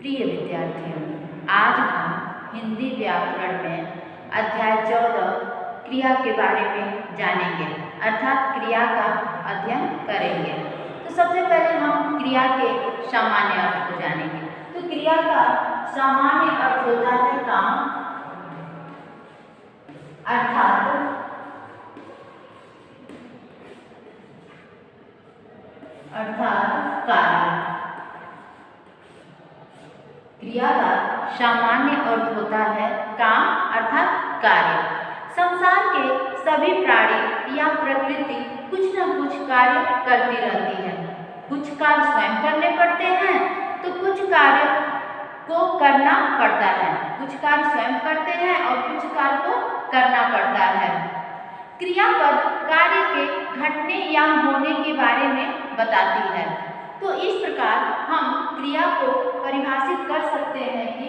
प्रिय विद्यार्थियों, आज हम हिंदी व्याकरण में अध्याय 14 क्रिया के बारे में जानेंगे, अर्थात क्रिया का अध्ययन करेंगे। तो सबसे पहले हम क्रिया के सामान्य अर्थ को जानेंगे। तो क्रिया का सामान्य अर्थ होता है काम, अर्थात कार्य। क्रिया का सामान्य अर्थ होता है काम अर्थात कार्य। संसार के सभी प्राणी या प्रकृति कुछ न कुछ कार्य करती रहती है। कुछ कार्य स्वयं करने पड़ते हैं तो कुछ कार्य को करना पड़ता है। कुछ कार्य स्वयं करते हैं और कुछ कार्य को करना पड़ता है। क्रियापद कार्य के घटने या होने के बारे में बताती है। तो इस प्रकार हम क्रिया को परिभाषित कर सकते हैं कि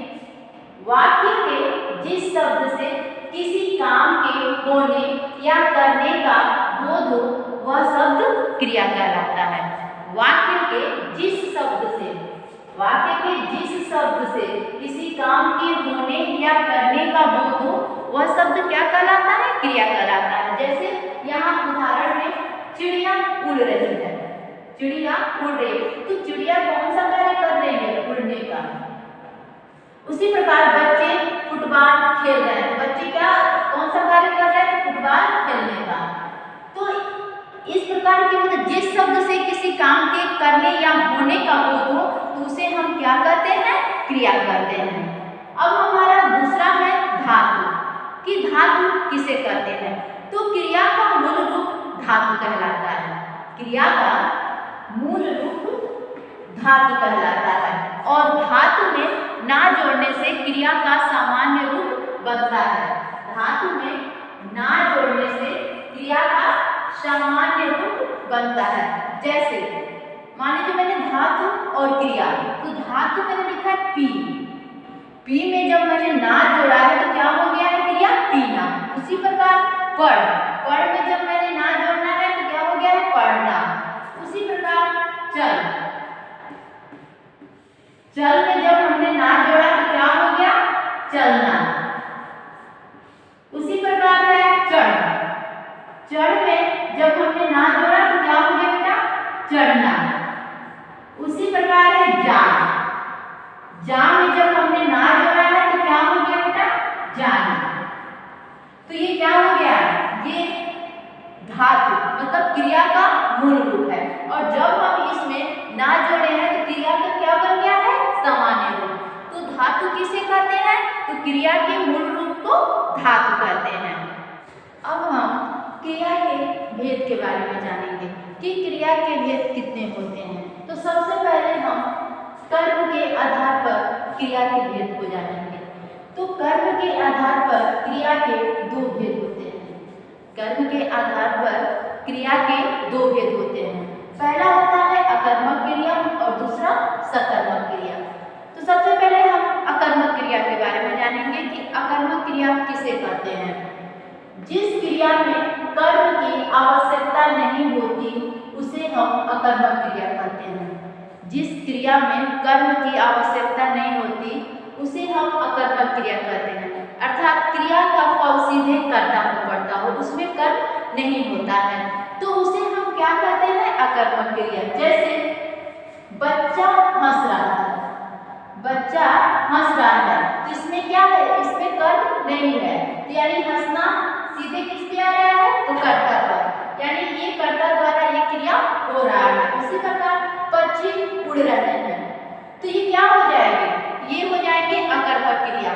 वाक्य के जिस शब्द से किसी काम के होने या करने का बोध हो वह शब्द क्रिया कहलाता है। वाक्य के जिस शब्द से किसी काम के होने या करने का बोध हो वह शब्द क्या कहलाता है? क्रिया कहलाता है। जैसे यहाँ उदाहरण में चिड़िया उड़ रही है, चिड़िया उड़ रही है, तो चिड़िया कौन सा कार्य कर रही है? उड़ने का। उसी प्रकार बच्चे फुटबॉल खेल रहे हैं, बच्चे क्या कौन सा कार्य कर रहे हैं? फुटबॉल खेलने का। तो इस प्रकार के मतलब जिस शब्द से किसी काम के करने या होने का बोध हो तो उसे हम क्या कहते हैं? क्रिया कहते हैं। अब हमारा दूसरा है धातु, कि धातु किसे कहते हैं? तो क्रिया का मूल रूप धातु कहलाता है। क्रिया का मूल रूप धातु कहलाता है और धातु में ना जोड़ने से क्रिया का सामान्य रूप बनता है। धातु में ना जोड़ने से क्रिया का सामान्य रूप बनता है। जैसे मान लीजिए मैंने धातु और क्रिया, तो धातु मैंने लिखा है पी, पी में जब मैंने ना जोड़ा है तो क्या हो गया है? क्रिया पीना। उसी प्रकार पढ़, पढ़ में जब मैंने ना जोड़ना है तो क्या हो गया है? पढ़ना। उसी प्रकार चल, चल में जब हमने ना जोड़ा तो क्या हो गया? चलना। उसी प्रकार है चढ़, चढ़ में जब हमने ना जोड़ा तो क्या हो गया बेटा? चढ़ना। उसी प्रकार है जा, जा में जब हमने ना जोड़ा है तो क्या हो गया बेटा? जाना। तो ये क्या हो गया? ये धातु मतलब क्रिया का मूल रूप है। और जब हम इसमें ना जोड़े हैं तो क्रिया का क्या बन गया है? सामान्य रूप। तो धातु किसे कहते हैं? तो क्रिया के मूल रूप को धातु कहते हैं। अब हम क्रिया के भेद के बारे में जानेंगे कि क्रिया के भेद कितने होते हैं। तो सबसे पहले हम कर्म के आधार पर क्रिया के भेद को जानेंगे। तो कर्म के आधार पर क्रिया के दो भेद होते हैं। कर्म के आधार पर क्रिया के दो भेद होते हैं। पहला होता है अकर्मक क्रिया और दूसरा सकर्मक क्रिया। तो सबसे पहले हम अकर्मक क्रिया के बारे में जानेंगे कि अकर्मक क्रिया किसे कहते हैं। जिस क्रिया में कर्म की आवश्यकता नहीं होती उसे हम अकर्मक क्रिया कहते हैं। जिस क्रिया में कर्म की आवश्यकता नहीं होती उसे हम अकर्मक क्रिया कहते हैं। अर्थात क्रिया का फल सीधे कर्ता को पड़ता हो, उसमें कर्म नहीं होता है, तो उसे हम क्या कहते हैं? अकर्मक क्रिया। जैसे बच्चा हंस रहा है, बच्चा हंस रहा है, तो इसमें क्या है? इसमें कर्म नहीं है, तो यानी हंसना सीधे किस पे आ रहा है? तो कर्ता पर, यानी ये कर्ता द्वारा ये क्रिया हो रहा है। इसी प्रकार पक्षी उड़ रहे हैं, तो ये क्या हो जाएंगे? ये हो जाएंगे अकर्मक क्रिया।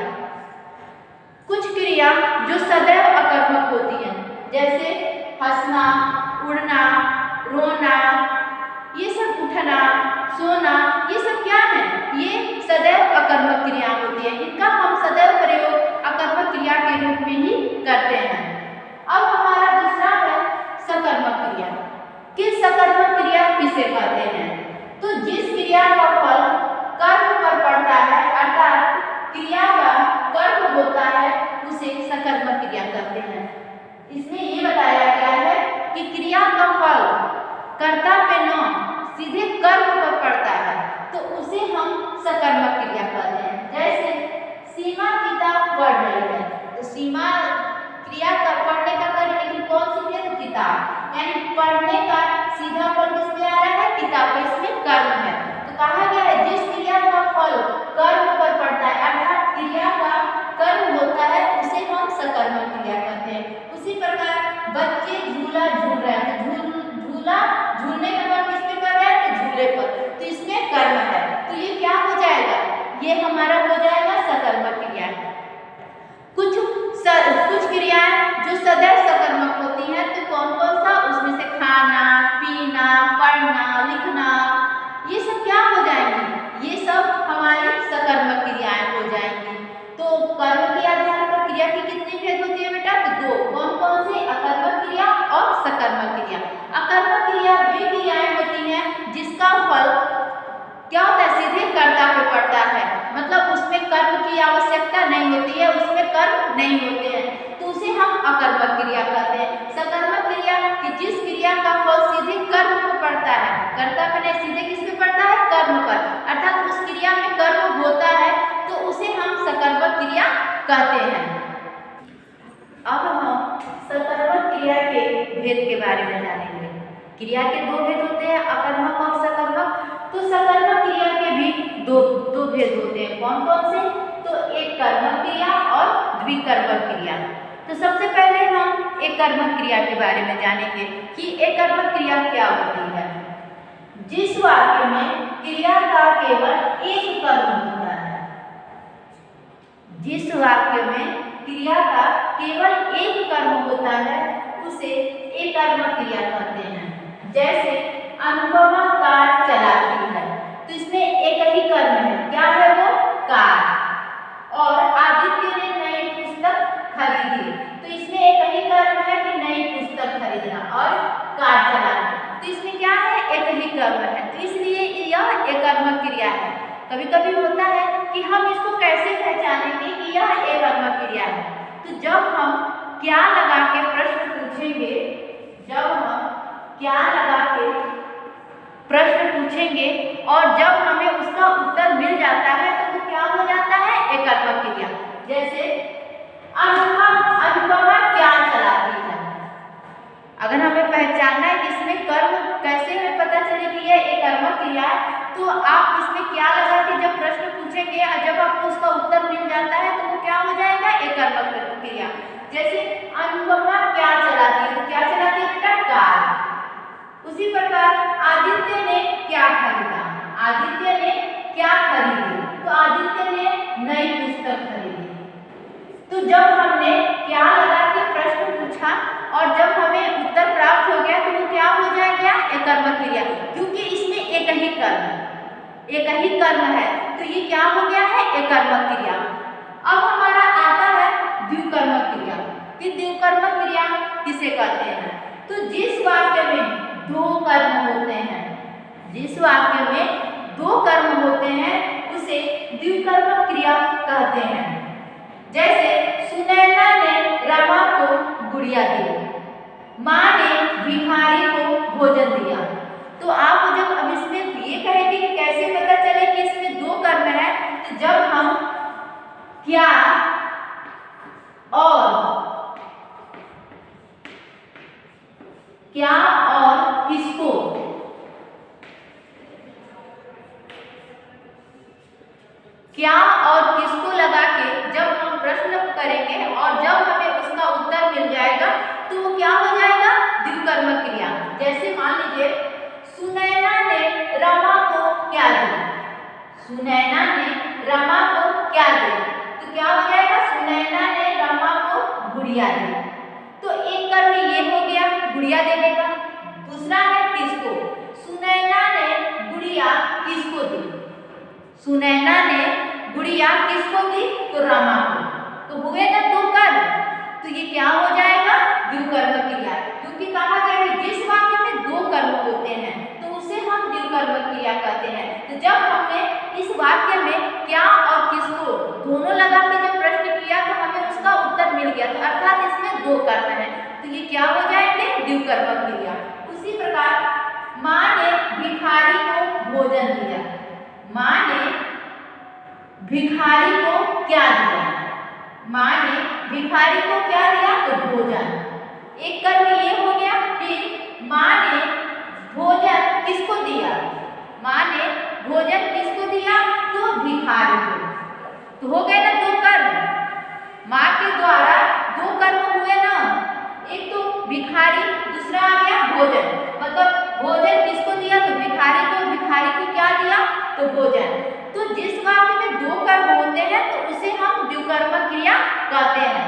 कुछ क्रिया जो सदैव अकर्मक होती हैं, जैसे हंसना, उड़ना, रोना, ये सब उठना, सोना, ये सब क्या है? ये सदैव अकर्मक क्रिया होती है। इनका हम सदैव प्रयोग अकर्मक क्रिया के रूप में ही करते हैं। अब हमारा दूसरा है सकर्मक क्रिया कि सकर्मक क्रिया किसे कहते हैं? तो जिस क्रिया का फल कर्म पर पड़ता है, अर्थात क्रिया का कर्म होता है, उसे सकर्मक क्रिया कहते हैं। इसमें ये बताया गया है कि क्रिया का फल कर्ता पे न सीधे कर्म पर पड़ता है तो उसे हम सकर्मक क्रिया पढ़ रही है। तो सीमा क्रिया का पढ़ने का कर, लेकिन कौन सी क्रिया? तो किताब, यानी पढ़ने का सीधा फल किसमें आ रहा है? किताब पे, इसमें कर्म है। तो कहा गया है जिस क्रिया का फल कर्म पर पड़ता है, अर्थात क्रिया का कर्म होता है, उसे हम सकर्मक क्रिया कहते हैं। उसी प्रकार बच्चे झूला झूल रहे हैं, तो झूला झूलने का कर्म किस पे कर रहे हैं? तो झूले पर, तो इसमें कर्म है। तो ये क्या हो जाएगा? ये हमारा हो जाएगा सकर्मक क्रिया। कुछ क्रियाएं जो सदैव सकर्मक होती हैं, तो कौन कौन सा? उसमें से खाना, पीना, पढ़ना, लिखना, ये सब क्या हो जाएंगी? ये सब हमारी सकर्मक क्रियाएं हो जाएंगी। तो कर्म के आधार पर क्रिया की कितनी भेद होती है बेटा? तो दो। कौन कौन सी? अकर्मक क्रिया और सकर्मक क्रिया। अकर्मक क्रिया वे क्रियाएं होती हैं जिसका फल क्या होता है? सीधे कर्ता को पड़ता है, मतलब उसमें कर्म की आवश्यकता नहीं होती है, उसमें कर्म नहीं होते हैं, तो उसे हम अकर्मक क्रिया कहते हैं। सकर्मक क्रिया कि जिस क्रिया का फल सीधे कर्म को पड़ता है, कर्ता पे नहीं, सीधे किस पे पड़ता है? कर्म पर, अर्थात उस क्रिया में कर्म होता है, तो उसे हम सकर्मक क्रिया कहते हैं। अब हम सकर्मक क्रिया के भेद के बारे में जानेंगे। क्रिया के दो भेद होते हैं, अकर्मक और सकर्मक। तो सकर्मक क्रिया के भी दो भेद होते हैं। कौन कौन से? तो एक कर्मक क्रिया और द्विकर्मक क्रिया। तो सबसे पहले हम एक कर्मक क्रिया के बारे में जानेंगे कि एक कर्मक क्रिया क्या होती है। जिस वाक्य में क्रिया का केवल एक कर्म होता है, जिस वाक्य में क्रिया का केवल एक कर्म होता है, उसे एक कर्मक क्रिया कहते हैं। जैसे अनुपमा कार चलाती है, तो इसमें एक ही कर्म है, क्या है वो? कार। और आदित्य ने नई पुस्तक खरीदी, तो इसमें एक ही कर्म है कि नई पुस्तक खरीदना और कार चलाना, तो इसमें क्या है? एक ही कर्म है, तो इसलिए यह एक कर्मक क्रिया है। कभी कभी होता है कि हम इसको कैसे पहचानेंगे कि यह एक कर्मक क्रिया है? तो जब हम क्या लगा के प्रश्न पूछेंगे, जब हम क्या लगा के प्रश्न पूछेंगे और जब हमें उसका उत्तर मिल जाता है, तो क्या हो जाता है? एक कर्मक क्रिया। जैसे अनुपमा क्या चलाती है, अगर हमें पहचानना है कि इसमें कर्म कैसे हमें पता चले कि यह एक कर्मक क्रिया है, तो आप इसमें क्या लगा के जब प्रश्न पूछेंगे और जब आपको उसका उत्तर मिल जाता है, तो वो क्या हो जाएगा? एक कर्मक क्रिया। जैसे अनुपमा क्या चलाती है, तो क्या चलाती है बेटा? कार। उसी प्रकार आदित्य ने क्या खरीदा, आदित्य ने क्या खरीदी, तो आदित्य ने नई पुस्तक खरीदी। तो जब हमने क्या लगा के प्रश्न पूछा और जब हमें उत्तर प्राप्त हो गया, तो वो क्या हो जाएगा? एक कर्मक क्रिया, क्योंकि इसमें एक ही कर्म है, तो ये क्या हो गया है? एक कर्मक क्रिया। अब हमारा आता है द्विकर्मक क्रिया कि द्विकर्मक क्रिया किसे कहते हैं? तो जिस वाक्य में दो कर्म होते हैं, जिस वाक्य में दो कर्म होते हैं, उसे द्विकर्मक क्रिया कहते हैं। जैसे सुनैना ने रमा को गुड़िया दी, माँ ने भिखारी को भोजन दिया। तो आप जब अब इसमें ये कहेंगे कि कैसे पता चले कि इसमें दो कर्म है, तो जब हम क्या और किसको, क्या और किसको लगा के जब हम प्रश्न करेंगे और जब हमें उसका उत्तर मिल जाएगा, तो वो क्या हो जाएगा? द्विकर्मक क्रिया। जैसे मान लीजिए सुनैना ने रमा को क्या दी, सुनैना ने रमा को क्या दी, तो क्या हो जाएगा? सुनैना ने रमा को गुड़िया दी। तो एक कर्म ये हो गया गुड़िया देने का। दूसरा है किसको, सुनैना ने गुड़िया किसको दी, सुनैना ने गुड़िया किसको दी? तो रमा को। तो हुए ना दो कर्म, तो ये क्या हो जाएगा? द्विकर्मक क्रिया, क्योंकि कहा गया कि जिस वाक्य में दो कर्म होते हैं, तो उसे हम द्विकर्मक क्रिया कहते हैं। तो जब हमने इस वाक्य में क्या और किसको दोनों लगा के जब प्रश्न किया, तो हमें उसका उत्तर मिल गया, तो अर्थात इसमें दो कर्म है, तो ये क्या हो जाएंगे? द्विकर्मक क्रिया। उसी प्रकार माँ ने भिखारी को भोजन दिया, माँ ने भिखारी को क्या दिया? माँ ने भिखारी को क्या दिया? तो भोजन। एक कर्म ये हो गया। फिर माँ ने भोजन किसको दिया? माँ ने भोजन किसको दिया? तो भिखारी को। तो हो गए ना दो कर्म, माँ के द्वारा दो कर्म हुए ना, एक तो भिखारी, दूसरा आ गया भोजन। मतलब भोजन किसको दिया? तो भिखारी को। भिखारी को क्या दिया? तो भोजन। तो जिस वाक्य में दो कर्म होते हैं तो उसे हम द्विकर्मक क्रिया कहते हैं।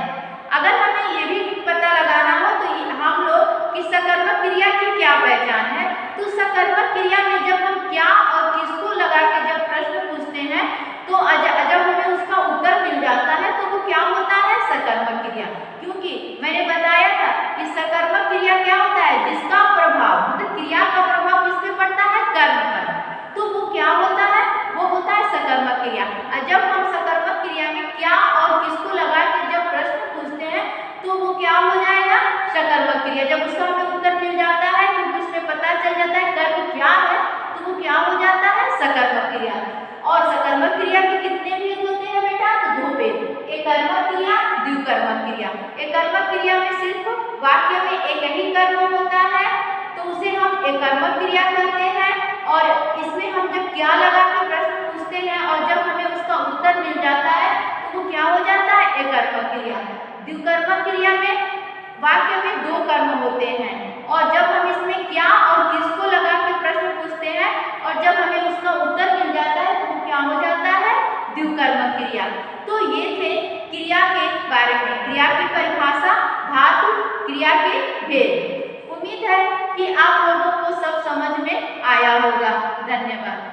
अगर हमें ये भी पता लगाना हो तो हम लोग कि सकर्मक क्रिया की क्या पहचान है, तो सकर्मक क्रिया में जब हम क्या और किसको लगा के जब प्रश्न पूछते हैं तो जब हमें उसका उत्तर मिल जाता है तो वो क्या होता है? सकर्मक क्रिया। क्योंकि मैंने बताया था कि सकर्मक क्रिया क्या होता है? जिसका प्रभाव, मतलब क्रिया का प्रभाव किस पे पड़ता है? कर्म पर। तो वो क्या होता है? वो होता है सकर्मक क्रिया। और जब हम सकर्मक क्रिया में क्या और किसको लगा के जब प्रश्न पूछते हैं तो वो क्या हो जाएगा? सकर्मक क्रिया। जब उसका हमें उत्तर मिल जाता है, क्योंकि उसमें पता चल जाता है कर्म क्या है, तो वो क्या हो जाता है? सकर्मक क्रिया। और सकर्मक क्रिया के कितने भेद होते हैं बेटा? तो दो भेद, एकर्मक क्रिया, द्विकर्मक क्रिया। एकर्मक क्रिया में सिर्फ वाक्य में एक ही कर्म होता है तो उसे हम एकर्मक क्रिया कहते हैं। और इसमें हम जब क्या लगा के प्रश्न पूछते हैं और जब हमें उसका उत्तर मिल जाता है तो वो क्या हो जाता है? एकर्मक क्रिया। द्विकर्मक क्रिया में वाक्य में दो कर्म होते हैं और जब हम इसमें क्या और किसको लगा के प्रश्न पूछते हैं और जब हमें उसका उत्तर मिल जाता है तो क्या हो जाता है? द्विकर्मक क्रिया। तो ये थे क्रिया के बारे में, क्रिया की परिभाषा, धातु, क्रिया के भेद। उम्मीद है कि आप लोगों को सब समझ में आया होगा। धन्यवाद।